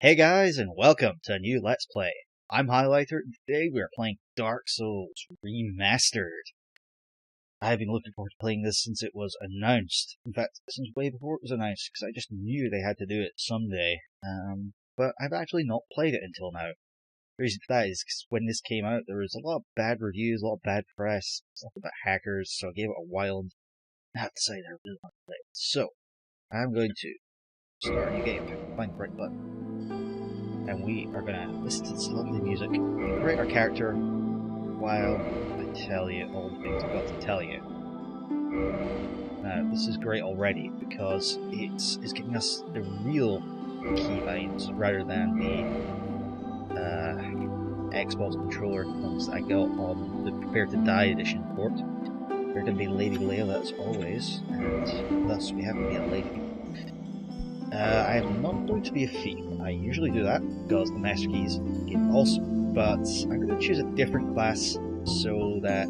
Hey guys, and welcome to a new Let's Play. I'm Highlighter, and today we are playing Dark Souls Remastered. I've been looking forward to playing this since it was announced. In fact, since way before it was announced, because I just knew they had to do it someday. But I've actually not played it until now. The reason for that is because when this came out, there was a lot of bad reviews, a lot of bad press, stuff about hackers, so I gave it a while, and I have to say I really want to play it. So, I'm going to start a new game, find the right button. And we are going to listen to this lovely music and create our character while I tell you all the things I've got to tell you. Now, this is great already because it's giving us the real keybinds rather than the Xbox controller ones that I got on the Prepare to Die edition port. They're going to be Lady Layla as always, and thus we have to be a lady. I am not going to be a thief. I usually do that because the master keys get awesome, but I'm going to choose a different class so that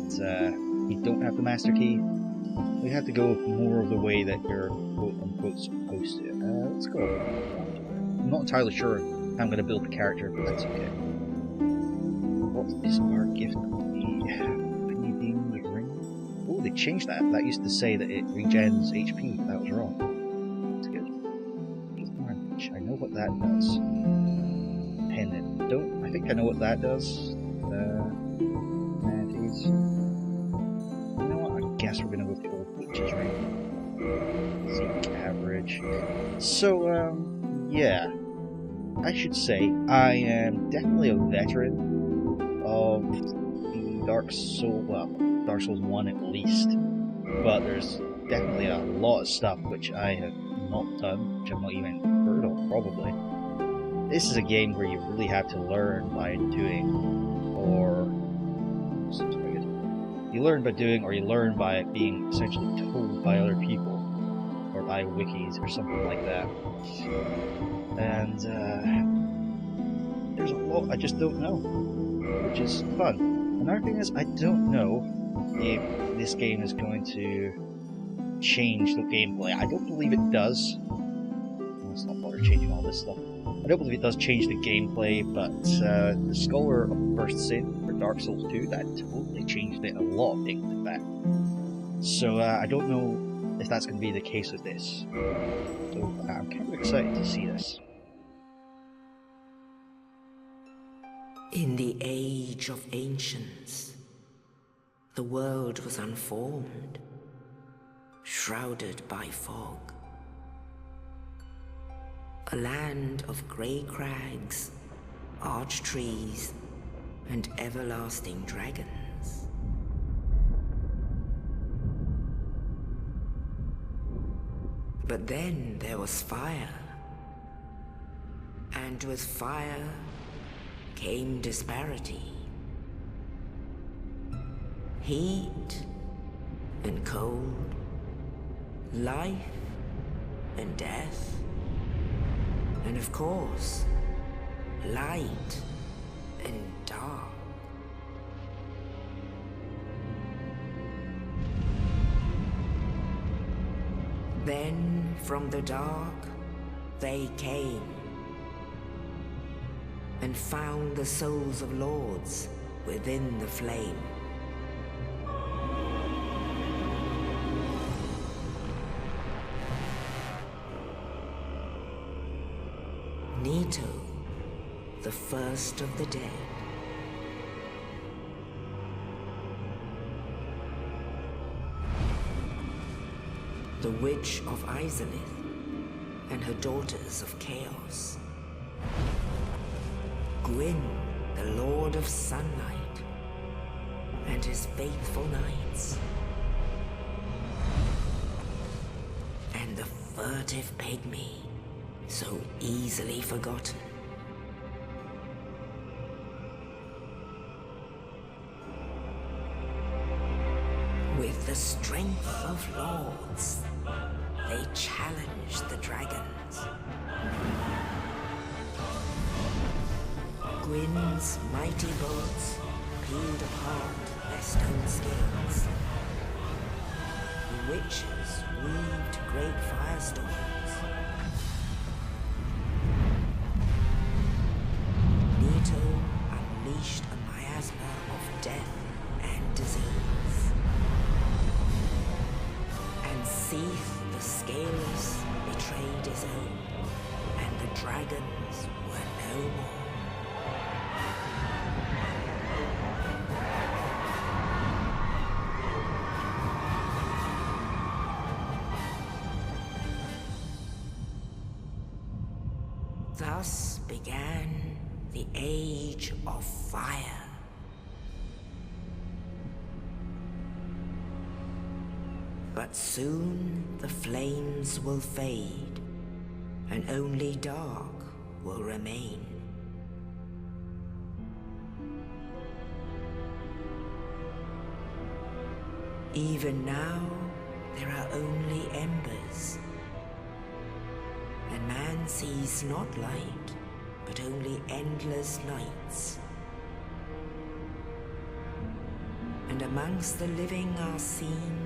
you don't have the master key. We have to go more of the way that you're quote-unquote supposed to. Let's go. I'm not entirely sure how I'm going to build the character, but that's okay. What is our gift going to be? Being the ring? Oh, they changed that. That used to say that it regens HP. That was wrong. I know what that does. Pendant. I think I know what that does. Manatees. You know what? I guess we're gonna go for the old witch's ring. Seek average. So, yeah. I should say I am definitely a veteran of the Dark Souls 1 at least. But there's definitely a lot of stuff which I have not done, which I'm not even heard of, probably. This is a game where you really have to learn by doing, or you learn by doing, or you learn by being essentially told by other people, or by wikis, or something like that. And there's a lot I just don't know, which is fun. Another thing is, I don't know if this game is going to change the gameplay. I don't believe it does. Let's not bother changing all this stuff. I don't believe it does change the gameplay, but the Scholar of First Sin for Dark Souls 2, that totally changed it a lot of things like that. So I don't know if that's going to be the case with this. So I'm kind of excited to see this. In the age of ancients, the world was unformed, shrouded by fog. A land of grey crags, arch trees, and everlasting dragons. But then there was fire, and with fire came disparity. Heat and cold, life and death, and of course, light and dark. Then from the dark they came and found the souls of lords within the flame. Nito, the first of the dead. The Witch of Izalith and her daughters of Chaos. Gwyn, the Lord of Sunlight, and his faithful knights. And the furtive pygmy, so easily forgotten. With the strength of lords, they challenged the dragons. Gwyn's mighty bolts peeled apart their stone scales. The witches weaved great firestorms. began the Age of Fire. But soon the flames will fade, and only dark will remain. Even now, there are only embers, and man sees not light, but only endless nights. And amongst the living are seen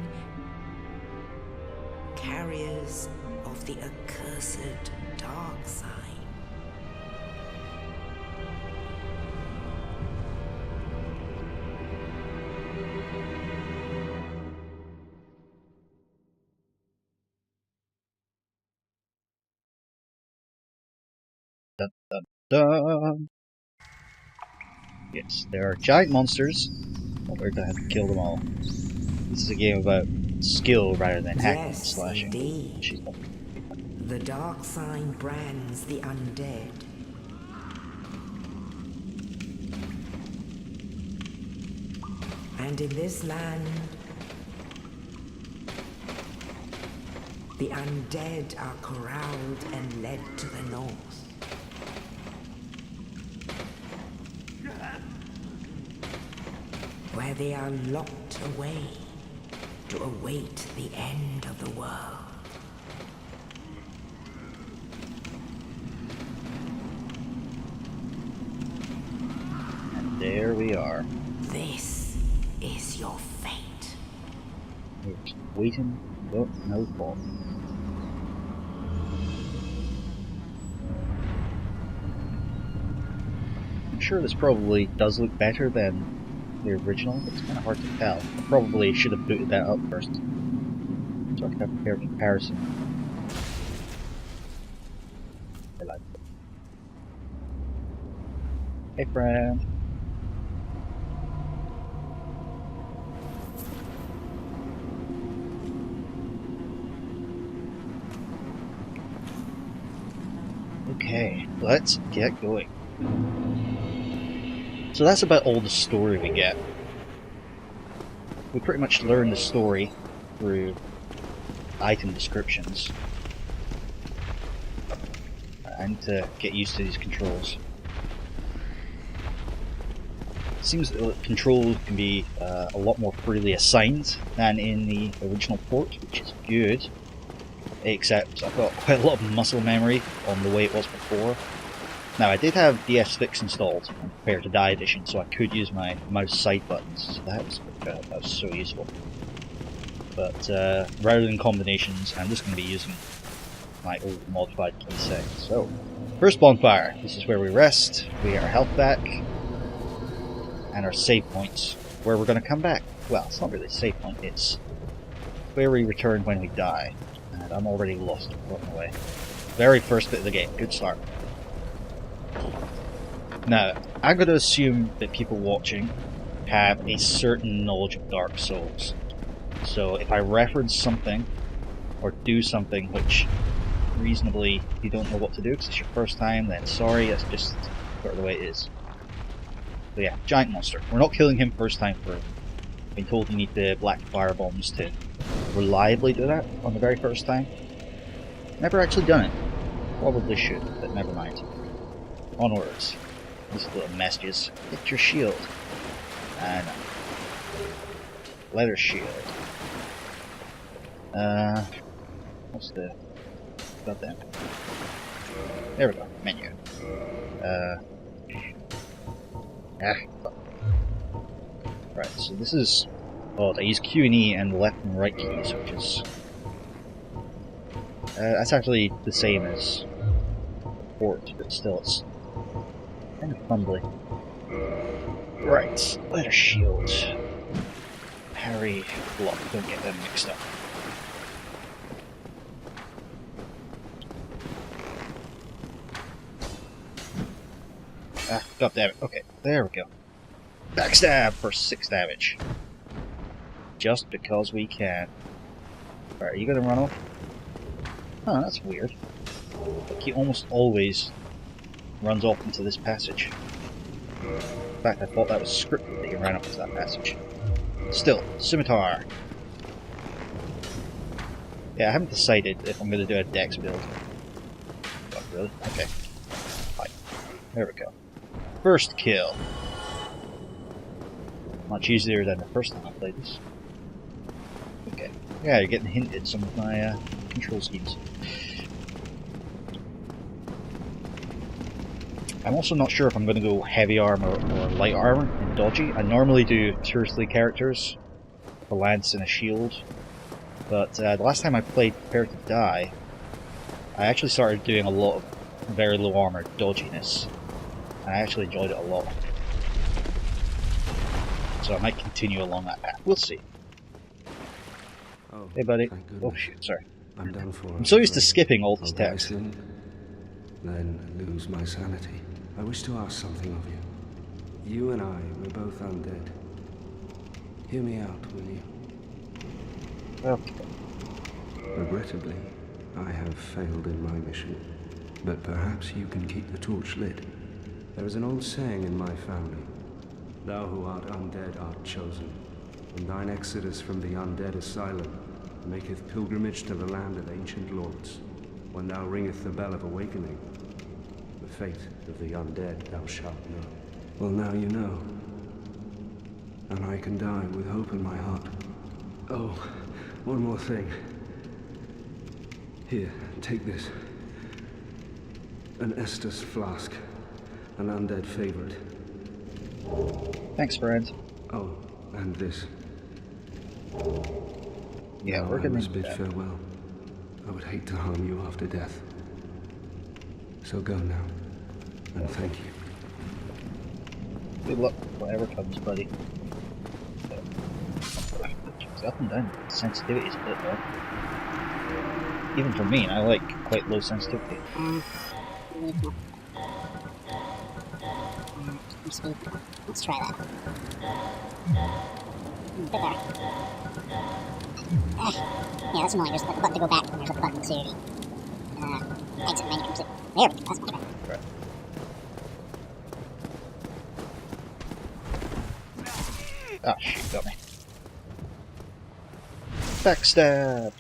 carriers of the accursed Darksign. Dun, dun, dun. Yes, there are giant monsters, but we're gonna have to kill them all. This is a game about skill rather than hacking and Yes, slashing. indeed. The Darksign brands the undead. And in this land, the undead are corralled and led to the north. Where they are locked away to await the end of the world. And there we are. This is your fate. We're just waiting, but no fault. I'm sure this probably does look better than the original, but it's kind of hard to tell. I probably should have booted that up first, so I could have a fair comparison. I like it. Hey friend. Okay, let's get going. So that's about all the story we get. We pretty much learn the story through item descriptions. I need to get used to these controls. It seems that the controls can be a lot more freely assigned than in the original port, which is good. Except I've got quite a lot of muscle memory on the way it was before. Now, I did have DS6 installed on Prepare to Die edition, so I could use my mouse side buttons, so that was so useful. But rather than combinations, I'm just going to be using my old modified keyset. So, first bonfire. This is where we rest, we get our health back, and our save points, where we're going to come back. Well, it's not really a save point, it's where we return when we die. And I'm already lost along the way. Very first bit of the game, good start. Now, I'm going to assume that people watching have a certain knowledge of Dark Souls. So if I reference something, or do something which reasonably you don't know what to do because it's your first time, then sorry, that's just sort of the way it is. So yeah, giant monster. We're not killing him first time through. I've been told you need the black fire bombs to reliably do that on the very first time. Never actually done it. Probably should, but never mind. Onwards. These little messages. Get your shield. And leather shield. What's the... Got that. There we go. Menu. Right, so this is... Oh, I use Q and E and the left and right keys, which is... that's actually the same as port, but still it's kind of fumbly. Right, letter shield. Parry, block, don't get them mixed up. Ah, god damn it. Okay, there we go. Backstab for 6 damage. Just because we can. Alright, are you gonna run off? Huh, that's weird. Like, you almost always runs off into this passage. In fact, I thought that was scripted that he ran up into that passage. Still, scimitar. Yeah, I haven't decided if I'm going to do a dex build. Oh, really? Okay. Fine. There we go. First kill. Much easier than the first time I played this. Okay. Yeah, you're getting hinted at some of my control schemes. I'm also not sure if I'm going to go heavy armor or light armor in dodgy. I normally do 2 or 3 characters, a lance and a shield. But the last time I played Prepare to Die, I actually started doing a lot of very low armor dodginess. And I actually enjoyed it a lot. So I might continue along that path. We'll see. Oh, hey buddy. Oh shoot, sorry. I'm so used to skipping all this text. Then lose my sanity. I wish to ask something of you. You and I, we're both undead. Hear me out, will you? Okay. Regrettably, I have failed in my mission. But perhaps you can keep the torch lit. There is an old saying in my family. Thou who art undead art chosen, and thine exodus from the undead asylum maketh pilgrimage to the land of ancient lords. When thou ringeth the bell of awakening, the fate of the undead thou shalt know. Well, now you know. And I can die with hope in my heart. Oh, one more thing. Here, take this. An Estus flask. An undead favorite. Thanks, friend. Oh, and this. Yeah, now we're gonna must bid farewell. I would hate to harm you after death. So go now, and thank you. Good luck, whatever comes, buddy. Up and down sensitivity is a bit low. Even for me, I like quite low sensitivity. Let's try that. Bit better. Yeah, that's annoying. There's a button to go back, and there's a button to exit menu completely. There we go. That's much better. Right. Ah, shoot, got me. Backstab!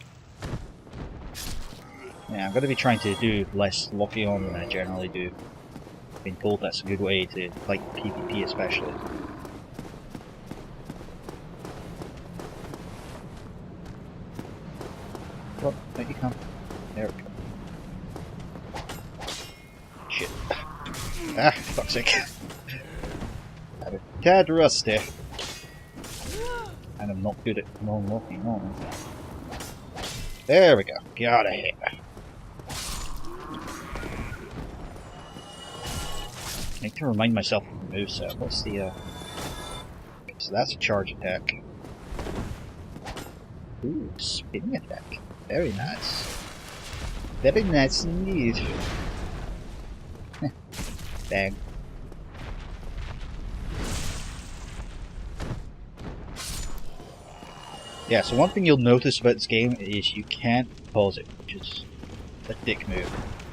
Yeah, I'm going to be trying to do less locking on than I generally do. I've been told that's a good way to fight PvP especially. Well, there you come. There we go. Shit. Ah, fuck's sake. I'm a tad rusty. And I'm not good at non-locking on. There we go. Got a hit. I need to remind myself of the moveset. What's the okay, so that's a charge attack. Ooh, spinning attack. Very nice. Very nice indeed. Bang. Yeah, so one thing you'll notice about this game is you can't pause it, which is a dick move,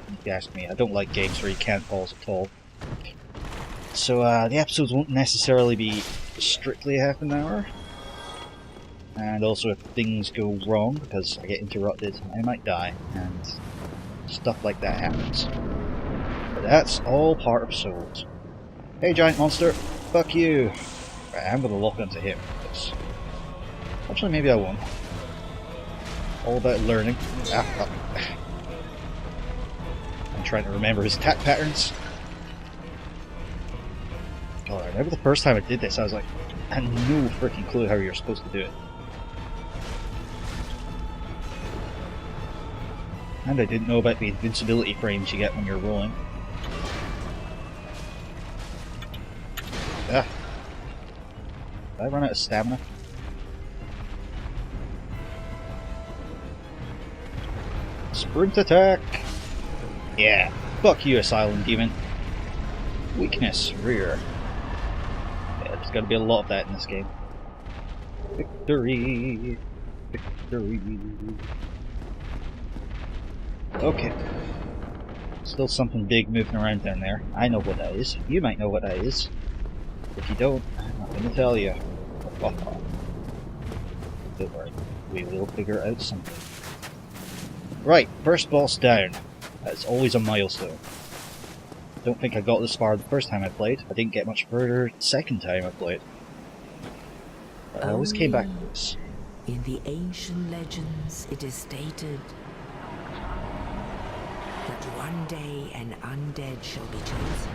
if you ask me. I don't like games where you can't pause at all. So the episodes won't necessarily be strictly half an hour. And also if things go wrong, because I get interrupted, I might die, and stuff like that happens. But that's all part of Souls. Hey giant monster, fuck you! Right, I'm gonna lock onto him. Actually, maybe I won't. All about learning. Ah, fuck. I'm trying to remember his attack patterns. God, I remember the first time I did this, I was like, I had no freaking clue how you're supposed to do it. And I didn't know about the invincibility frames you get when you're rolling. Ah. Did I run out of stamina? Sprint attack! Yeah, fuck you, Asylum Demon. Weakness, rear. Yeah, there's gotta be a lot of that in this game. Victory! Victory! Okay. Still something big moving around down there. I know what that is. You might know what that is. If you don't, I'm not going to tell you. Don't worry. We will figure out something. Right, first boss down. That's always a milestone. Don't think I got this far the first time I played. I didn't get much further the second time I played. But I always came back to this. In the ancient legends, it is stated that one day an undead shall be chosen.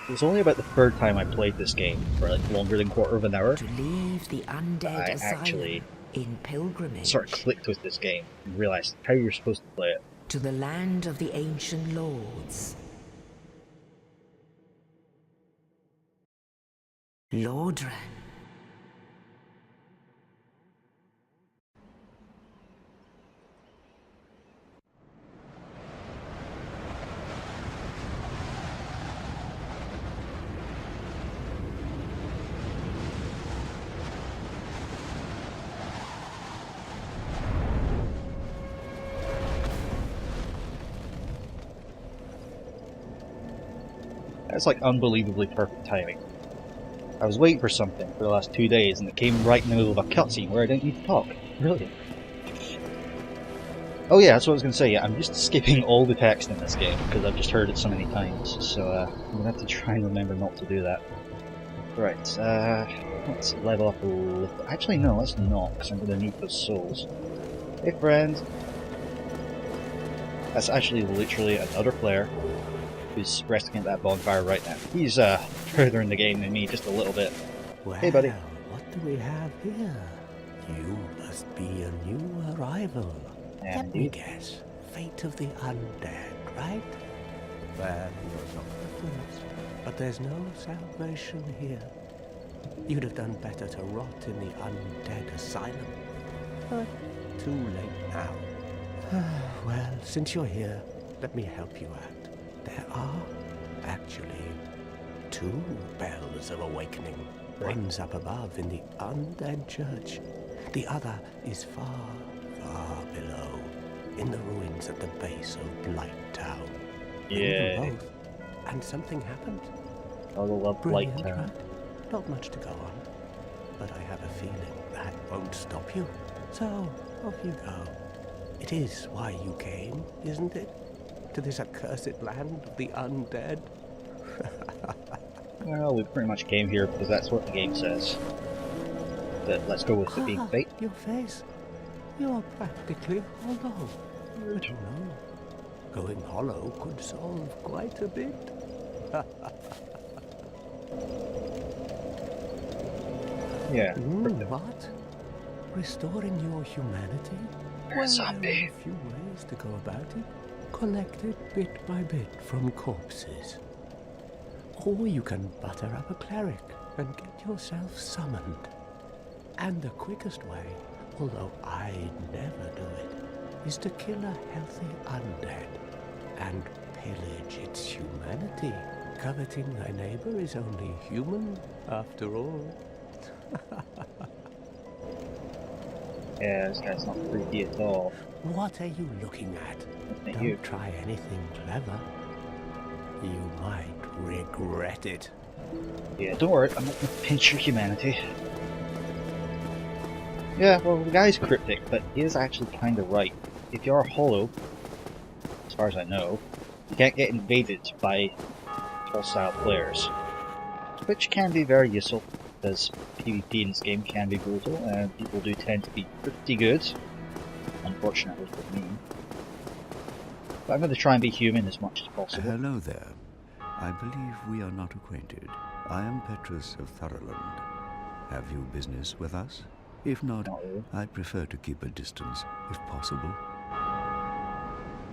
It was only about the third time I played this game, for like longer than a quarter of an hour, to leave the undead I asylum actually in pilgrimage sort of clicked with this game and realised how you're supposed to play it. to the land of the ancient lords. Lordran. That's like unbelievably perfect timing. I was waiting for something for the last 2 days and it came right in the middle of a cutscene where I didn't need to talk. Brilliant. Oh yeah, that's what I was going to say. Yeah, I'm just skipping all the text in this game because I've just heard it so many times, so I'm going to have to try and remember not to do that. Right, let's level up a little. Actually no, let's not, because I'm going to need those souls. Hey friend! That's actually literally another player who's resting at that bonfire right now. He's further in the game than me, just a little bit. Well, hey buddy. What do we have here? You must be a new arrival. Let me guess. Fate of the undead, right? Well, you're not the first. But there's no salvation here. You'd have done better to rot in the undead asylum. But too late now. Well, since you're here, let me help you out. There are actually 2 bells of awakening. One's up above in the undead church. The other is far, far below, in the ruins at the base of Blight Town. Yeah. Both, and something happened. I love Blight Brilliant, Town. right? Not much to go on, but I have a feeling that won't stop you. So, off you go. It is why you came, isn't it? To this accursed land of the undead? Well, we pretty much came here because that's what the game says. But let's go with it being fate. Your face. You're practically hollow. But you know, going hollow could solve quite a bit. Yeah. What? Restoring your humanity? You're a zombie. There are a few ways to go about it. Collected bit by bit from corpses. Or you can butter up a cleric and get yourself summoned. And the quickest way, although I'd never do it, is to kill a healthy undead and pillage its humanity. Coveting thy neighbor is only human, after all. Yeah, this guy's not creepy at all. What are you looking at? Don't You. try anything clever. You might regret it. Yeah, don't worry, I'm not gonna pinch your humanity. Yeah, well, the guy's cryptic, but he is actually kinda right. If you're hollow, as far as I know, you can't get invaded by hostile players. Which can be very useful, because PvP in this game can be brutal, and people do tend to be pretty good. Unfortunately for me. But I'm going to try and be human as much as possible. Hello there. I believe we are not acquainted. I am Petrus of Firelink. Have you business with us? If not, Not really. I prefer to keep a distance, if possible.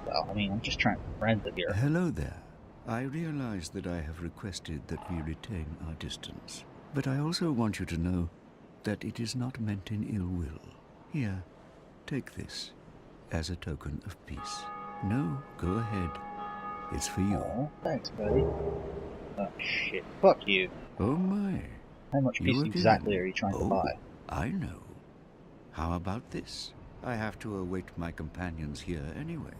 Well, I mean, I'm just trying to be friendly here. Hello there. I realize that I have requested that we retain our distance. But I also want you to know that it is not meant in ill will. Here, take this as a token of peace. No, go ahead. It's for you. Oh, thanks, buddy. Oh, shit. Fuck you. Oh my. How much You peace again? exactly are you trying to Oh, buy? I know. How about this? I have to await my companions here anyway.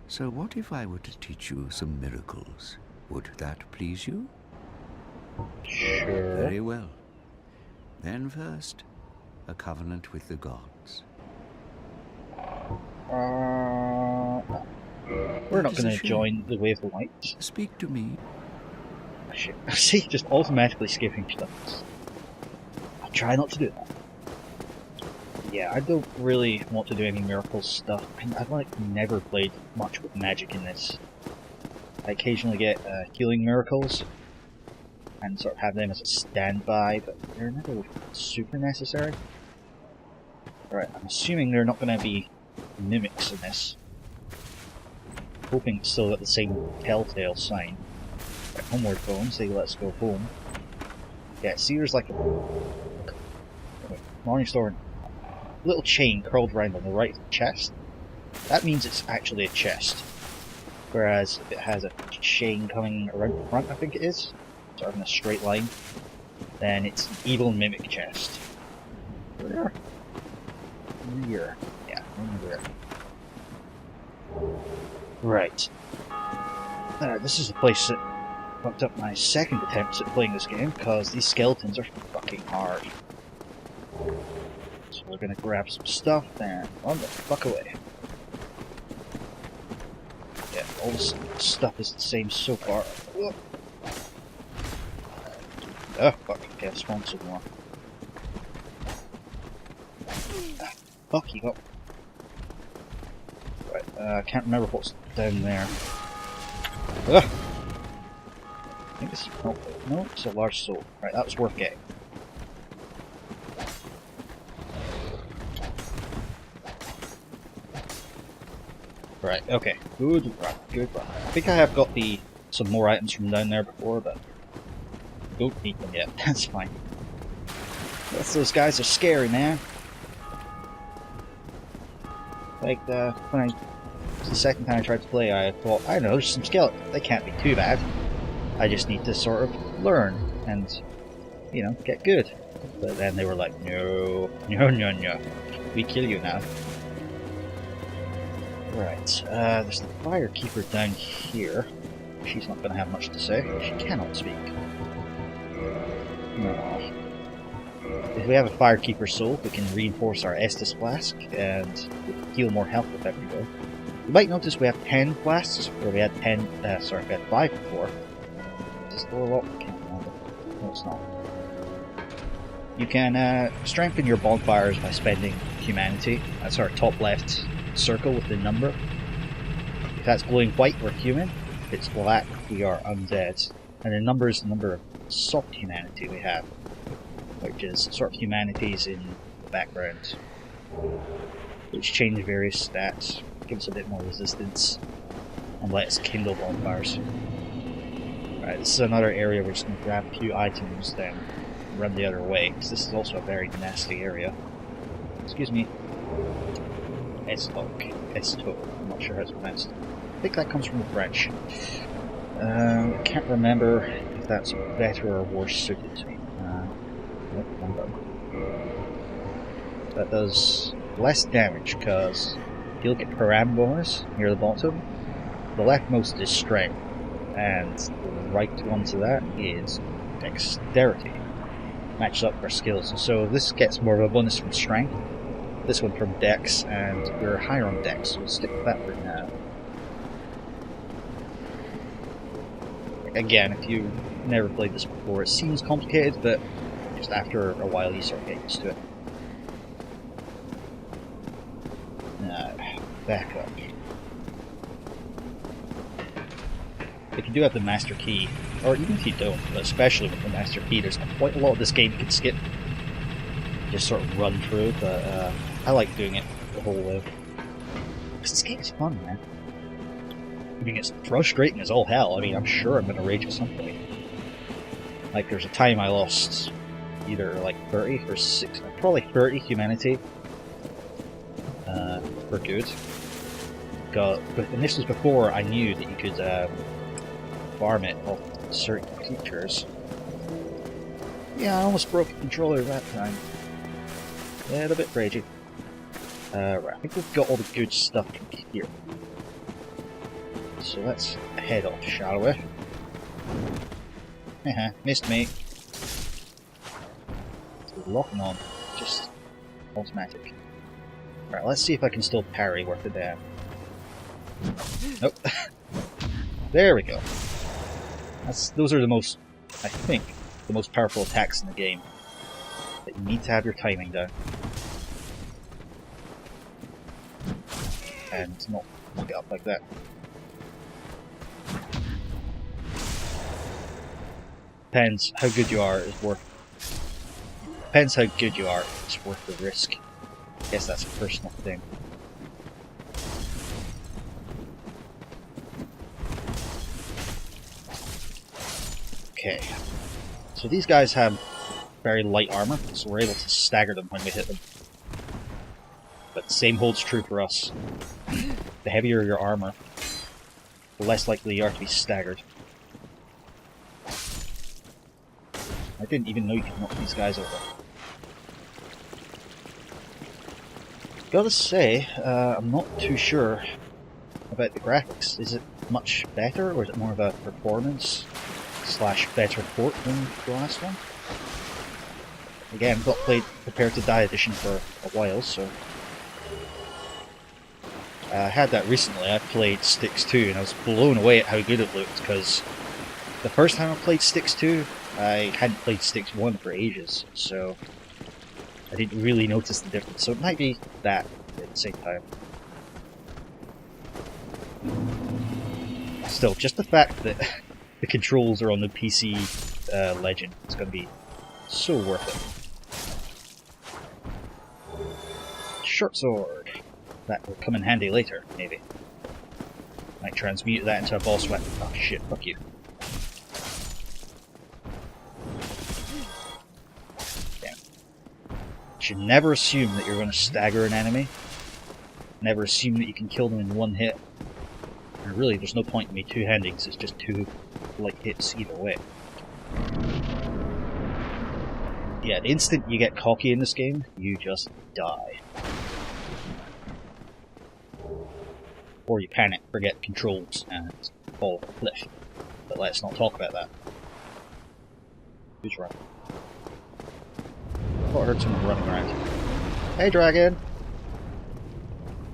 So what if I were to teach you some miracles? Would that please you? Sure. Very well. Then first, a covenant with the gods. We're not going to join the Way of the Light. Speak to me. Shit. See, just automatically skipping stuff. I'll try not to do that. Yeah, I don't really want to do any miracle stuff. I've like never played much with magic in this. I occasionally get healing miracles and sort of have them as a standby, but they're never super necessary. Alright, I'm assuming they're not going to be mimics in this. Hoping it's still got the same telltale sign. Right, homeward phone, say let's go home. Yeah, see there's like a morning store little chain curled around on the right of the chest. That means it's actually a chest. Whereas if it has a chain coming around the front, I think it is, sort of in a straight line, then it's an evil mimic chest. Where? Rear. Yeah, rear. Right. This is the place that fucked up my second attempts at playing this game, because these skeletons are fucking hard. So we're gonna grab some stuff and run the fuck away. Yeah, all this stuff is the same so far. Whoa. Oh fuck, okay, I've spawned some more. Fuck, you got... Right, I can't remember what's down there. Ugh. I think it's... Oh, no, it's a large soul. Right, that was worth getting. Right, okay. Good run, good run. I think I have got some more items from down there before, but don't need them yet. That's fine. Those guys are scary, man. Like, when the second time I tried to play, I thought, I don't know, there's some skeletons. They can't be too bad. I just need to sort of learn and, you know, get good. But then they were like, no, no, no, no. We kill you now. Right, there's the firekeeper down here. She's not going to have much to say. She cannot speak. No. If we have a firekeeper soul, we can reinforce our Estus flask and heal more health with every go. You might notice we have 10 flasks, where we had 5 before. Is this still a lot? I can't remember. No, it's not. You can strengthen your bonfires by spending humanity. That's our top left circle with the number. If that's glowing white, we're human. If it's black, we are undead. And the number is the number of soft humanity we have, which is sort of humanities in the background, which change various stats, give us a bit more resistance, and let us kindle bonfires. Alright, this is another area we're just going to grab a few items, then run the other way, because this is also a very nasty area. Excuse me. Estoc. I'm not sure how it's pronounced. I think that comes from the French. I can't remember if that's better or worse suited to me. That does less damage because you'll get param bonus near the bottom. The leftmost is strength, and the right one to that is dexterity. Matches up our skills. So this gets more of a bonus from strength, this one from dex, and we're higher on dex, so we'll stick with that for now. Again, if you've never played this before, it seems complicated, but just after a while you sort of get used to it. Now, back up. If you do have the master key, or even if you don't, but especially with the master key, there's quite a lot of this game you can skip. Just sort of run through, but I like doing it the whole way. Because this game's fun, man. I mean, it's frustrating as all hell. I mean, I'm sure I'm going to rage at some point. Like, there's a time I lost either like 30 or 6, probably 30 humanity for good. And this was before I knew that you could farm it off certain creatures. Yeah, I almost broke the controller that time. Yeah, a bit ragey. Right, I think we've got all the good stuff in here. So let's head off, shall we? Haha, missed me. So locking on, just automatic. Right, let's see if I can still parry worth a damn. Nope. There we go. Those are the most, I think, the most powerful attacks in the game. But you need to have your timing down. And not look it up like that. Depends how good you are, it's worth. Depends how good you are, it's worth the risk. I guess that's a personal thing. Okay. So these guys have very light armor, so we're able to stagger them when we hit them. But the same holds true for us. The heavier your armor, the less likely you are to be staggered. I didn't even know you could knock these guys over. Gotta say, I'm not too sure about the graphics. Is it much better, or is it more of a performance / better port than the last one? Again, I've not played Prepare to Die edition for a while, so... I had that recently. I played Styx 2 and I was blown away at how good it looked, because the first time I played Styx 2, I hadn't played Styx 1 for ages, so I didn't really notice the difference. So it might be that at the same time. Still, just the fact that the controls are on the PC Legend is going to be so worth it. Short sword. That will come in handy later, maybe. Might transmute that into a boss weapon. Oh shit, fuck you. Damn. You should never assume that you're going to stagger an enemy. Never assume that you can kill them in one hit. And really, there's no point in me two-handing, because it's just two light hits either way. Yeah, the instant you get cocky in this game, you just die. Or you panic, forget controls, and fall off a cliff. But let's not talk about that. Who's running? I thought I heard someone running around. Hey, dragon!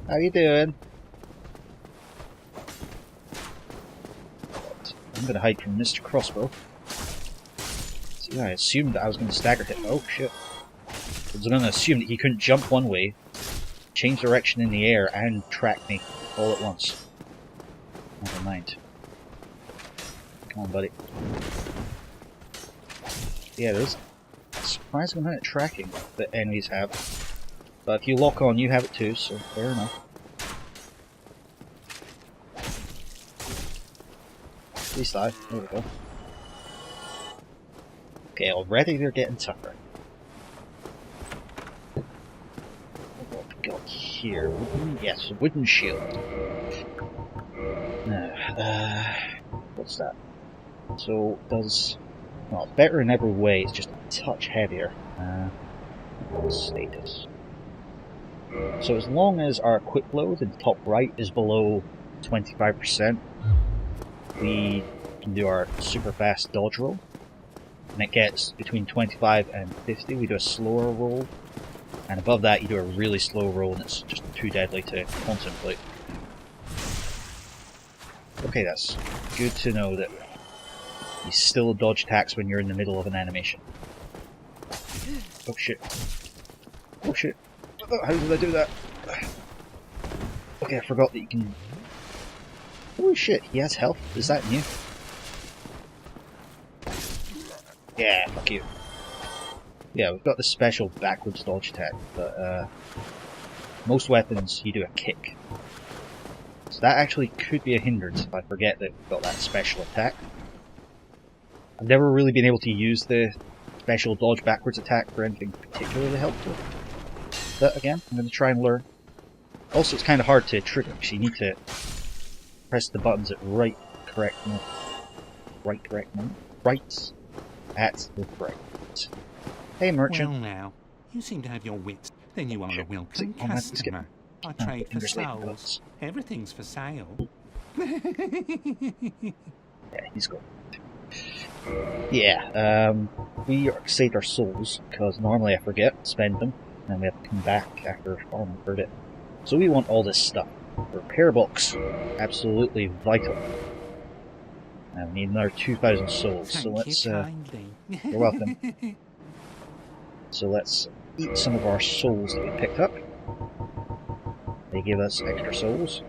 How you doing? I'm gonna hide from Mr. Crossbow. See, I assumed that I was gonna stagger hit. Oh shit. I was gonna assume that he couldn't jump one way, change direction in the air, and track me all at once. Never mind. Come on, buddy. Yeah, there's a surprising amount of tracking that enemies have. But if you lock on, you have it too, so fair enough. Please die. There we go. Okay, already they're getting tougher. What have we got here? Wooden, yes, a wooden shield. Now, what's that? So, does... well, better in every way, it's just a touch heavier. Status. So as long as our quick load in the top right is below 25%, we can do our super fast dodge roll. And it gets between 25 and 50, we do a slower roll. And above that you do a really slow roll and it's just too deadly to contemplate. Okay, that's good to know that you still dodge attacks when you're in the middle of an animation. Oh shit. Oh shit. How did I do that? Okay, I forgot that you can... Holy shit, he has health. Is that new? Yeah, fuck you. Yeah, we've got the special backwards dodge attack, but most weapons you do a kick. So that actually could be a hindrance if I forget that we've got that special attack. I've never really been able to use the special dodge backwards attack for anything particularly helpful. But again, I'm going to try and learn. Also, it's kind of hard to trigger, because you need to press the buttons at right at the correct. Hey, merchant. Well now, you seem to have your wits. Then you are a welcome customer. I trade for souls. Everything's for sale. Yeah, he's good. Yeah, we saved our souls, because normally I forget to spend them, and we have to come back after farming for it. So we want all this stuff. Repair box, absolutely vital. And we need another 2,000 souls, so let's, you're welcome. So let's eat some of our souls that we picked up. They give us extra souls.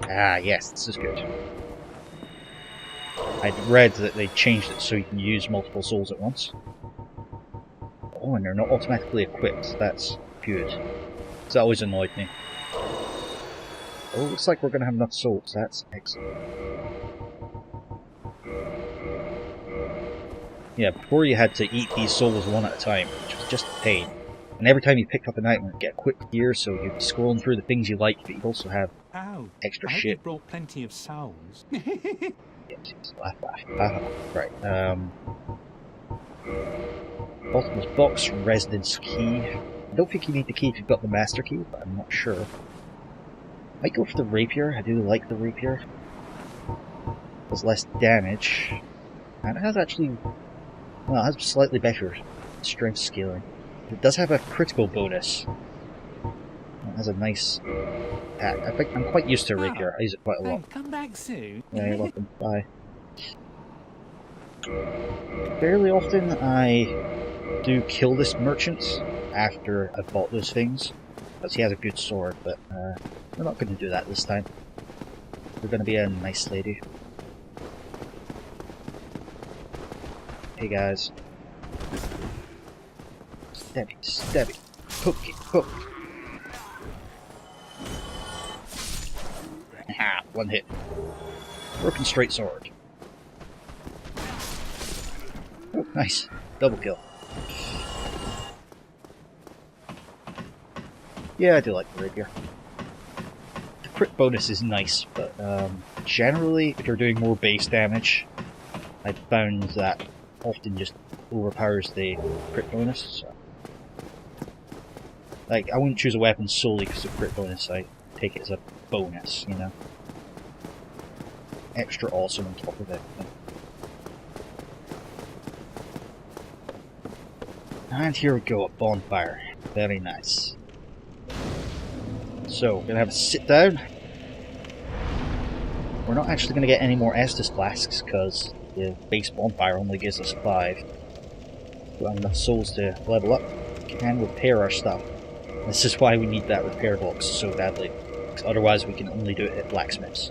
Ah, yes, this is good. I'd read that they changed it so you can use multiple souls at once. Oh, and they're not automatically equipped. That's good. That always annoyed me. Oh, looks like we're going to have enough souls. That's excellent. Yeah, before you had to eat these souls one at a time, which was just a pain. And every time you picked up an item, you'd get equipped here, so you'd be scrolling through the things you like, but you'd also have extra shit. You brought plenty of souls. Yes, right. Bottomless box from Residence Key. I don't think you need the key if you've got the master key, but I'm not sure. Might go for the rapier. I do like the rapier. It does less damage. And it has actually... well, it has slightly better strength scaling. It does have a critical bonus. It has a nice attack. I think I'm quite used to a rapier. I use it quite a lot. Come back soon. Yeah, you're welcome. Bye. Fairly often I do kill this merchant after I've bought those things, because he has a good sword, but we're not going to do that this time. We're going to be a nice lady. Hey guys. Stabby, stabby. Poke it, poke. Ha! One hit. Broken straight sword. Oh, nice. Double kill. Yeah, I do like the rapier. The crit bonus is nice, but generally, if you're doing more base damage, I found that often just overpowers the crit bonus. So. Like, I wouldn't choose a weapon solely because of crit bonus. I take it as a bonus, you know. Extra awesome on top of everything. And here we go, a bonfire. Very nice. So, we're gonna have a sit down. We're not actually gonna get any more Estus flasks because the base bonfire only gives us 5. We don't have enough souls to level up. Can repair our stuff. This is why we need that repair box so badly. Because otherwise we can only do it at blacksmiths.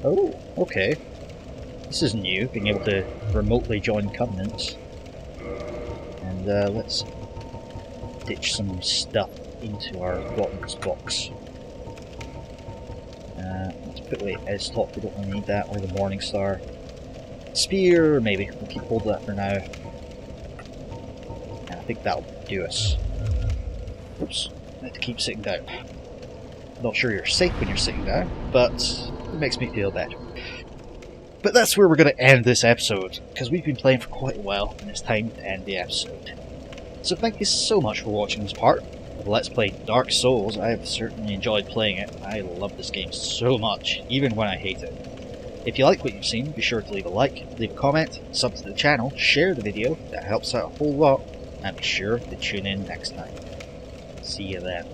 Oh, okay. This is new, being able to remotely join covenants. And let's ditch some stuff into our bottomless box. Let's put away S-top, we don't really need that, or the Morning Star. Spear, maybe. We'll keep hold of that for now. And I think that'll do us. Oops, I have to keep sitting down. Not sure you're safe when you're sitting down, but it makes me feel better. But that's where we're going to end this episode, because we've been playing for quite a while, and it's time to end the episode. So thank you so much for watching this part of Let's Play Dark Souls. I have certainly enjoyed playing it. I love this game so much, even when I hate it. If you like what you've seen, be sure to leave a like, leave a comment, sub to the channel, share the video, that helps out a whole lot, and be sure to tune in next time. See you then.